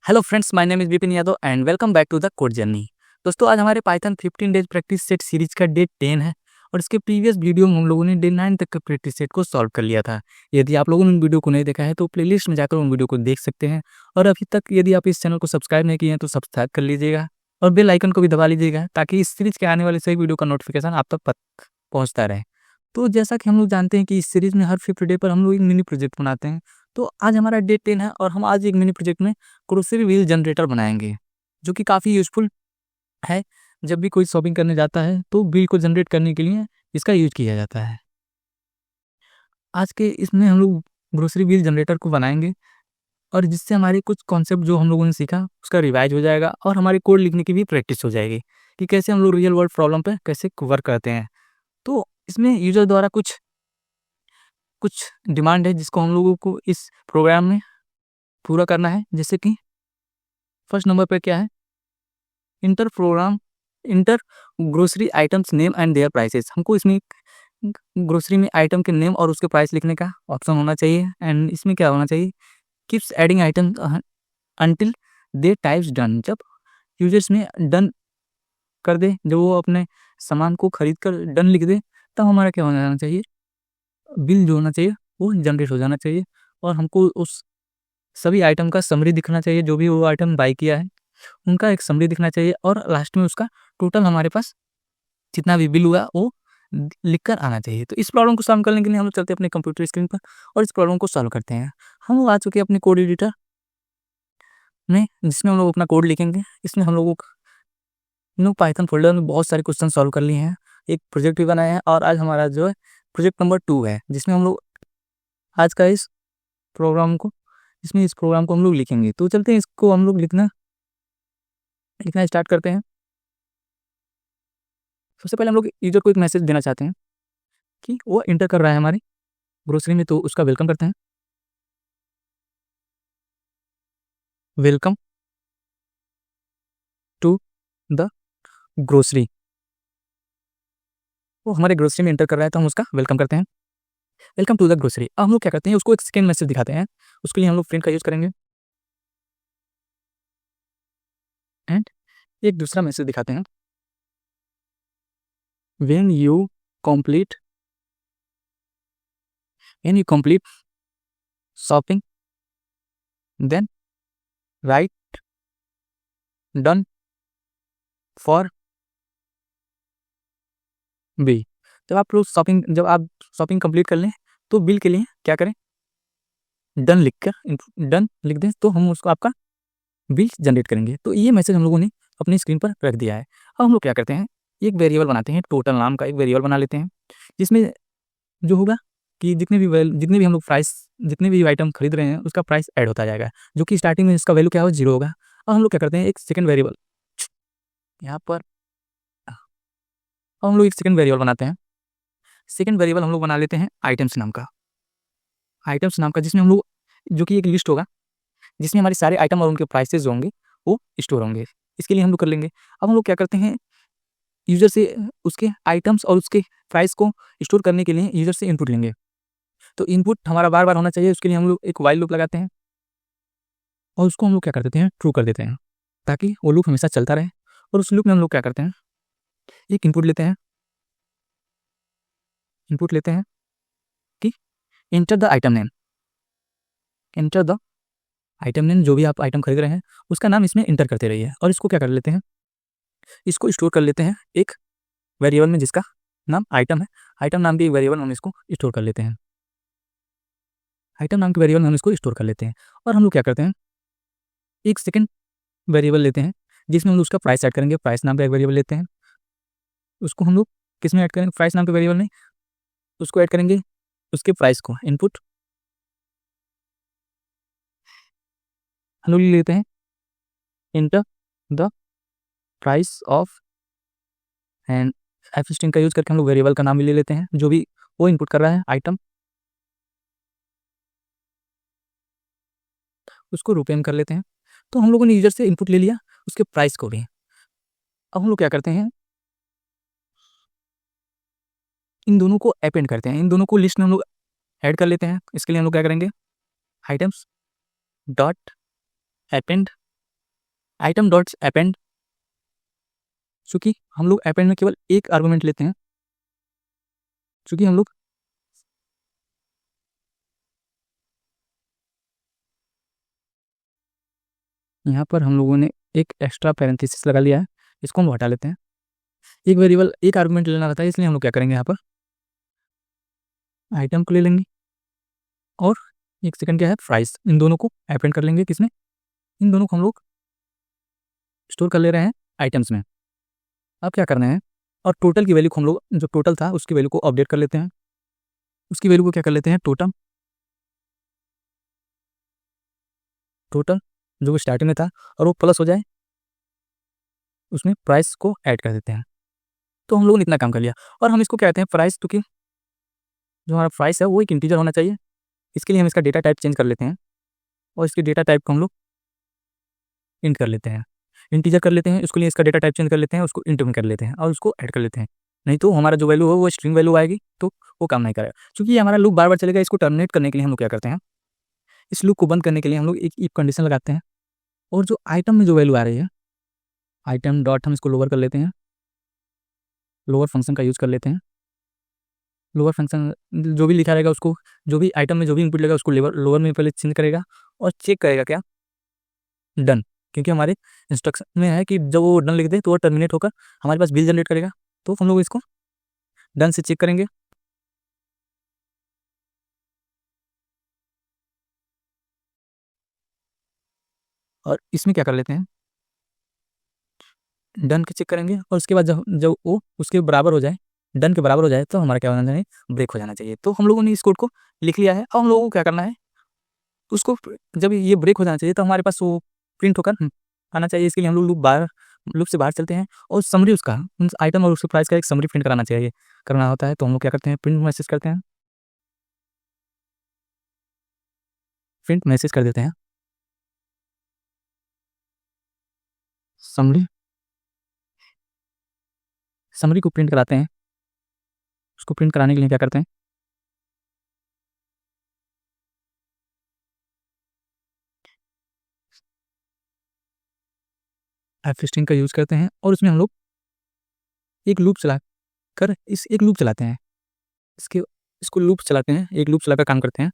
Hello friends, my name is Vipin Yadav and welcome back to the code journey. दोस्तों, आज हमारे Python 15 days practice set series का day 10 है और इसके प्रीवियस वीडियो में हम लोगों ने डे 9 तक का प्रैक्टिस सेट को सॉल्व कर लिया था। यदि आप लोगों ने उन वीडियो को नहीं देखा है तो प्लेलिस्ट में जाकर उन वीडियो को देख सकते हैं। और अभी तक यदि आप इस चैनल को सब्सक्राइब नहीं किए हैं तो सब्सक्राइब कर लीजिएगा और बेल आइकन को भी दबा लीजिएगा ताकि इस सीरीज के आने वाले सभी वीडियो का नोटिफिकेशन आप तक पहुँचता रहे। तो जैसा कि हम लोग जानते हैं कि इस सीरीज में हर 5th डे पर हम लोग एक मिनी प्रोजेक्ट बनाते हैं। तो आज हमारा डे 10 है और हम आज एक मिनी प्रोजेक्ट में ग्रोसरी व्हील जनरेटर बनाएंगे, जो कि काफ़ी यूज़फुल है। जब भी कोई शॉपिंग करने जाता है तो बिल को जनरेट करने के लिए इसका यूज किया जाता है। आज के इसमें हम लोग ग्रोसरी व्हील जनरेटर को बनाएंगे और जिससे हमारे कुछ कॉन्सेप्ट जो हम लोगों ने सीखा उसका रिवाइज हो जाएगा और हमारे कोड लिखने की भी प्रैक्टिस हो जाएगी कि कैसे हम लोग रियल वर्ल्ड प्रॉब्लम पे कैसे वर्क करते हैं। तो इसमें यूजर द्वारा कुछ कुछ डिमांड है जिसको हम लोगों को इस प्रोग्राम में पूरा करना है। जैसे कि फर्स्ट नंबर पे क्या है, enter grocery items name and their prices. हमको इसमें ग्रोसरी में आइटम के नेम और उसके प्राइस लिखने का ऑप्शन होना चाहिए। एंड इसमें क्या होना चाहिए, keeps adding item until they types done. जब यूजर्स में डन कर दे, जब वो अपने सामान को खरीद कर डन लिख दे, तब हमारा क्या होना जाना चाहिए, बिल जो होना चाहिए वो जनरेट हो जाना चाहिए और हमको उस सभी आइटम का समरी दिखना चाहिए। जो भी वो आइटम बाई किया है उनका एक समरी दिखना चाहिए और लास्ट में उसका टोटल हमारे पास जितना भी बिल हुआ वो लिख कर आना चाहिए। तो इस प्रॉब्लम को सॉल्व करने के लिए हम लोग चलते हैं अपने कंप्यूटर स्क्रीन पर और इस प्रॉब्लम को सॉल्व करते हैं। हम लोग आ चुके हैं अपने कोड एडिटर में, जिसमें हम लोग अपना कोड लिखेंगे। इसमें हम लोग पाइथन फोल्डर में बहुत सारे क्वेश्चन सॉल्व कर लिए हैं, एक प्रोजेक्ट भी बनाया है और आज हमारा जो है प्रोजेक्ट नंबर 2 है, जिसमें हम लोग आज का इस प्रोग्राम को हम लोग लिखेंगे। तो चलते हैं, इसको हम लोग लिखना स्टार्ट करते हैं। सबसे पहले हम लोग यूजर को एक मैसेज देना चाहते हैं कि वो इंटर कर रहा है हमारी ग्रोसरी में, तो उसका वेलकम करते हैं। Welcome to the grocery. वो हमारे ग्रोसरी में इंटर कर रहा है तो हम उसका वेलकम करते हैं, वेलकम टू द ग्रोसरी। अब हम लोग क्या करते हैं, उसको एक सेकेंड मैसेज दिखाते हैं। उसके लिए हम लोग प्रिंट का यूज करेंगे एंड एक दूसरा मैसेज दिखाते हैं, when you complete shopping then write done for bill। जब आप शॉपिंग कंप्लीट कर लें तो बिल के लिए क्या करें, डन लिख दें, तो हम उसको आपका बिल जनरेट करेंगे। तो ये मैसेज हम लोगों ने अपनी स्क्रीन पर रख दिया है। अब हम लोग क्या करते हैं, एक वेरिएबल बनाते हैं, टोटल नाम का एक वेरिएबल बना लेते हैं, जिसमें जो होगा कि जितने भी हम लोग जितने भी आइटम खरीद रहे हैं उसका प्राइस ऐड होता जाएगा, जो कि स्टार्टिंग में इसका वैल्यू क्या होगा, 0 होगा। अब हम लोग क्या करते हैं, एक सेकंड वेरिएबल यहाँ पर, अब हम लोग एक सेकंड वेरिएबल बनाते हैं। सेकंड वेरिएबल हम लोग बना लेते हैं आइटम्स नाम का, जिसमें हम लोग, जो कि एक लिस्ट होगा जिसमें हमारे सारे आइटम और उनके प्राइसेस जो होंगे वो स्टोर होंगे। इसके लिए हम लोग कर लेंगे। अब हम लोग क्या करते हैं, यूजर से उसके आइटम्स और उसके प्राइस को स्टोर करने के लिए यूजर से इनपुट लेंगे। तो इनपुट हमारा बार बार होना चाहिए, उसके लिए हम लोग एक वाइल लूप लगाते हैं और उसको हम लोग क्या कर देते हैं, ट्रू कर देते हैं, ताकि वो लूप हमेशा चलता रहे। और उस लूप में हम लोग क्या करते हैं, एक इनपुट लेते हैं कि एंटर द आइटम नेम, जो भी आप आइटम खरीद रहे हैं उसका नाम इसमें इंटर करते रहिए। और इसको क्या कर लेते हैं, इसको स्टोर कर लेते हैं एक वेरिएबल में जिसका नाम आइटम है। आइटम नाम की एक वेरिएबल हम इसको स्टोर कर लेते हैं, और हम लोग क्या करते हैं, एक सेकंड वेरिएबल लेते हैं जिसमें हम लोग उसका प्राइस ऐड करेंगे। प्राइस नाम का एक वेरिएबल लेते हैं, उसको हम लोग किस में ऐड करेंगे, प्राइस नाम के वेरिएबल में उसको ऐड करेंगे, उसके प्राइस को इनपुट हम लोग लेते हैं, enter the price of, and F string का यूज करके हम लोग वेरिएबल का नाम भी ले लेते हैं जो भी वो इनपुट कर रहा है आइटम, उसको रुपये में कर लेते हैं। तो हम लोगों ने यूजर से इनपुट ले लिया, उसके प्राइस को भी। अब हम लोग क्या करते हैं, इन दोनों को अपेंड करते हैं, इन दोनों को लिस्ट में हम लोग ऐड कर लेते हैं। इसके लिए हम लोग क्या करेंगे, items dot append item dots append, चूँकि हम लोग अपेंड में केवल एक आर्गुमेंट लेते हैं, चूँकि हम लोग यहाँ पर हम लोगों ने एक एक्स्ट्रा पैरेंथेसिस लगा लिया है, इसको हम हटा लेते हैं। एक वेरिएबल एक आर्गुमेंट लेना रहता है, इसलिए हम लोग क्या करेंगे, यहाँ पर आइटम को ले लेंगे और एक सेकंड क्या है प्राइस, इन दोनों को अपेंड कर लेंगे। किसमें? इन दोनों को हम लोग स्टोर कर ले रहे हैं आइटम्स में। अब क्या करना है, और टोटल की वैल्यू को हम लोग, जो टोटल था उसकी वैल्यू को अपडेट कर लेते हैं। उसकी वैल्यू को क्या कर लेते हैं, टोटल जो स्टार्टिंग में था, और वो प्लस हो जाए, उसमें प्राइस को ऐड कर देते हैं। तो हम लोगों ने इतना काम कर लिया। और हम इसको क्या कहते हैं, प्राइस, क्योंकि जो हमारा प्राइस है वो एक इंटीजर होना चाहिए। इसके लिए हम इसका डेटा टाइप चेंज कर लेते हैं, और इसके डेटा टाइप को हम लोग इंट कर लेते हैं, इंटीजर कर लेते हैं। उसके लिए इसका डेटा टाइप चेंज कर लेते हैं, उसको इंट में कर लेते हैं और उसको ऐड कर लेते हैं। नहीं तो हमारा जो वैल्यू है वो स्ट्रिंग वैल्यू आएगी, तो वो काम नहीं करेगा। क्योंकि ये हमारा लूप बार बार चलेगा, इसको टर्मिनेट करने के लिए हम लोग क्या करते हैं, इस लूप को बंद करने के लिए हम लोग एक इफ कंडीशन लगाते हैं। और जो आइटम में जो वैल्यू आ रही है, आइटम डॉट, हम इसको लोअर कर लेते हैं, लोअर फंक्शन का यूज़ कर लेते हैं। लोअर फंक्शन जो भी लिखा रहेगा उसको, जो भी आइटम में जो भी इनपुट लगेगा उसको लोअर में पहले चेंज करेगा और चेक करेगा क्या, डन। क्योंकि हमारे इंस्ट्रक्शन में है कि जब वो डन लिख दे तो वो टर्मिनेट होकर हमारे पास बिल जनरेट करेगा। तो हम लोग इसको डन से चेक करेंगे। और इसमें क्या कर लेते हैं, डन के चेक करेंगे। और उसके बाद जब जब वो उसके बराबर हो जाए, डन के बराबर हो जाए, तो हमारा क्या होना चाहिए, ब्रेक हो जाना चाहिए। तो हम लोगों ने इस कोड को लिख लिया है। अब हम लोगों को क्या करना है, उसको जब ये ब्रेक हो जाना चाहिए तो हमारे पास वो प्रिंट होकर आना चाहिए। इसके लिए हम लोग लूप से बाहर चलते हैं और समरी उसका, उस आइटम और उसके प्राइस का एक समरी प्रिंट कराना चाहिए, करना होता है। तो हम लोग क्या करते हैं, प्रिंट मैसेज करते हैं, प्रिंट मैसेज कर देते हैं समरी, समरी को प्रिंट कराते हैं। उसको प्रिंट कराने के लिए क्या करते हैं, एफ स्ट्रिंग का यूज़ करते हैं। और उसमें हम लोग एक लूप चला कर एक लूप चलाते हैं, इसको लूप चलाते हैं, एक लूप चलाकर काम करते हैं।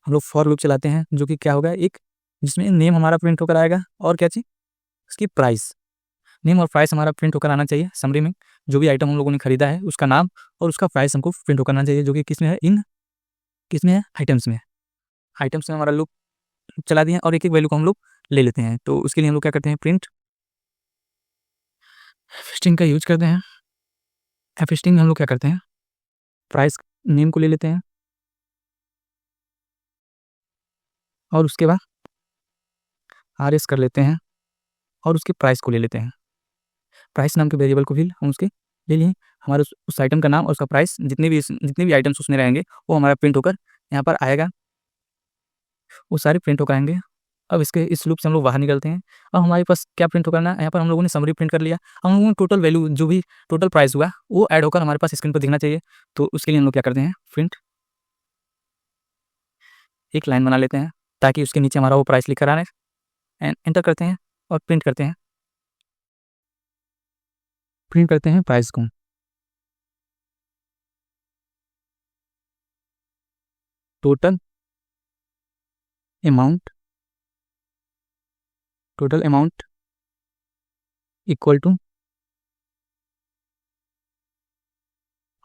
हम लोग फॉर लूप चलाते हैं, जो कि क्या होगा, एक जिसमें नेम हमारा प्रिंट होकर आएगा और क्या चीज़, उसकी प्राइस। नेम और प्राइस हमारा प्रिंट होकर आना चाहिए समरी में। जो भी आइटम हम लोगों ने खरीदा है उसका नाम और उसका प्राइस हमको प्रिंट होकर आना चाहिए, जो कि किसमें है, किसमें है, आइटम्स में। आइटम्स में हमारा लूप चला दिए और एक एक वैल्यू को हम लोग ले लेते हैं। तो उसके लिए हम लोग क्या करते हैं, प्रिंट स्ट्रिंग का यूज करते हैं। एफ स्ट्रिंग में हम लोग क्या करते हैं, प्राइस नेम को ले लेते हैं और उसके बाद आर एस कर लेते हैं और उसके प्राइस को ले लेते हैं। प्राइस नाम के वेरिएबल को भी हम उसके ले लिए। हमारे उस आइटम का नाम और उसका प्राइस, जितने भी आइटम्स उसमें रहेंगे वो हमारा प्रिंट होकर यहाँ पर आएगा, वो सारे प्रिंट होकर आएंगे। अब इसके इस लूप से हम लोग बाहर निकलते हैं। अब हमारे पास क्या प्रिंट होकर ना, यहाँ पर हम लोगों ने समरी प्रिंट कर लिया। हम लोगों ने टोटल वैल्यू, जो भी टोटल प्राइस हुआ वो ऐड होकर हमारे पास स्क्रीन पर दिखना चाहिए। तो उसके लिए हम लोग क्या करते हैं, प्रिंट एक लाइन बना लेते हैं ताकि उसके नीचे हमारा वो प्राइस लिख कर आए, एंटर करते हैं और प्रिंट करते हैं, प्राइस को। Total amount, equal to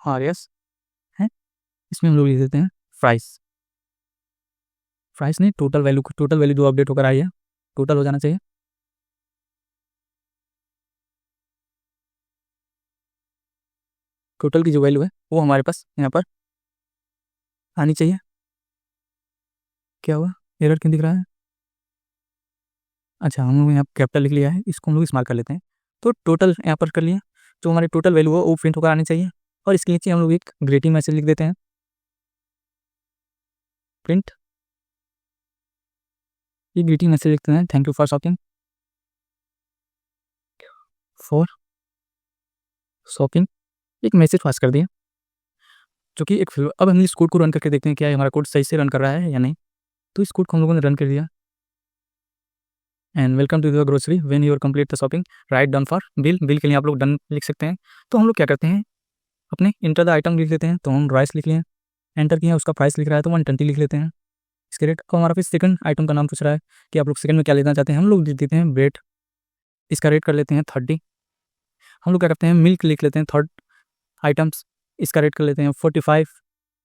R S है। इसमें हम लोग लिख देते हैं प्राइस, नहीं, टोटल वैल्यू जो अपडेट होकर आई है, टोटल हो जाना चाहिए। टोटल की जो वैल्यू है वो हमारे पास यहाँ पर आनी चाहिए। क्या हुआ, एरर क्यों दिख रहा है? अच्छा, हम लोग यहाँ कैपिटल लिख लिया है, इसको हम लोग स्मॉल कर लेते हैं। तो टोटल यहाँ पर कर लिया, जो हमारी टोटल वैल्यू है वो प्रिंट होकर आनी चाहिए। और इसके नीचे हम लोग एक ग्रीटिंग मैसेज लिख देते हैं, प्रिंट, ये ग्रीटिंग मैसेज लिखते हैं, थैंक यू फॉर शॉपिंग, एक मैसेज पास कर दिया, जो कि एक अब हम इस कोड को रन करके देखते हैं क्या हमारा कोड सही से रन कर रहा है या नहीं। तो इस कोड को हम लोगों ने रन कर दिया। And welcome to the grocery. When you are complete the shopping write down for bill. Bill के लिए आप लोग डन लिख सकते हैं। तो हम लोग क्या करते हैं, अपने इंटर द आइटम लिख लेते हैं। तो हम राइस लिख लिए, एंटर किया, उसका प्राइस लिख रहा है तो 120 लिख लेते हैं। इसके रेट को हमारा फिर सेकंड आइटम का नाम पूछ रहा है कि आप लोग सेकंड में क्या लेना चाहते हैं। हम लोग लिख देते हैं ब्रेड, इसका रेट कर लेते हैं 30। हम लोग क्या करते हैं, मिल्क लिख लेते हैं थर्ड आइटम्स, इसका रेट कर लेते हैं 45।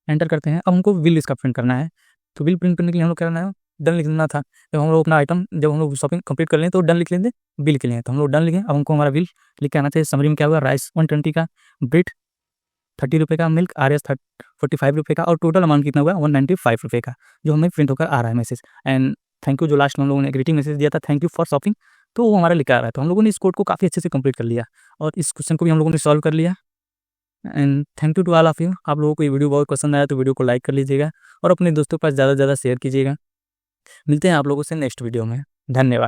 एंटर करते हैं। अब हमको बिल इसका प्रिंट करना है। तो बिल प्रिंट करने के लिए हम लोग क्या करना है, डन लिखना था। जब हम लोग अपना आइटम, जब हम लोग शॉपिंग कंप्लीट कर लें तो डन लिख लेंगे बिल के लिए। तो हम लोग डन लिखें। अब हमको हमारा बिल लिख के आना चाहिए। समरी में क्या हुआ, राइस 120 का, ब्रेड 30 रुपये का, मिल्क आर एस 45 रुपये का, और टोटल अमाउंट कितना हुआ 195 रुपये का, जो हमें प्रिंट होकर आ रहा है मैसेज। एंड थैंक यू, जो लास्ट में हम लोगों ने ग्रीटिंग मैसेज दिया था, थैंक यू फॉर शॉपिंग, तो वो हमारा लिखा आ रहा है। तो हम लोगों ने इस कोड को काफ़ी अच्छे से कंप्लीट कर लिया और इस क्वेश्चन को भी हम लोगों ने सॉल्व कर लिया। And thank you to all of you. आप लोगों को ये वीडियो बहुत पसंद आया तो वीडियो को लाइक कर लीजिएगा और अपने दोस्तों के पास ज़्यादा से ज़्यादा शेयर कीजिएगा। मिलते हैं आप लोगों से नेक्स्ट वीडियो में। धन्यवाद।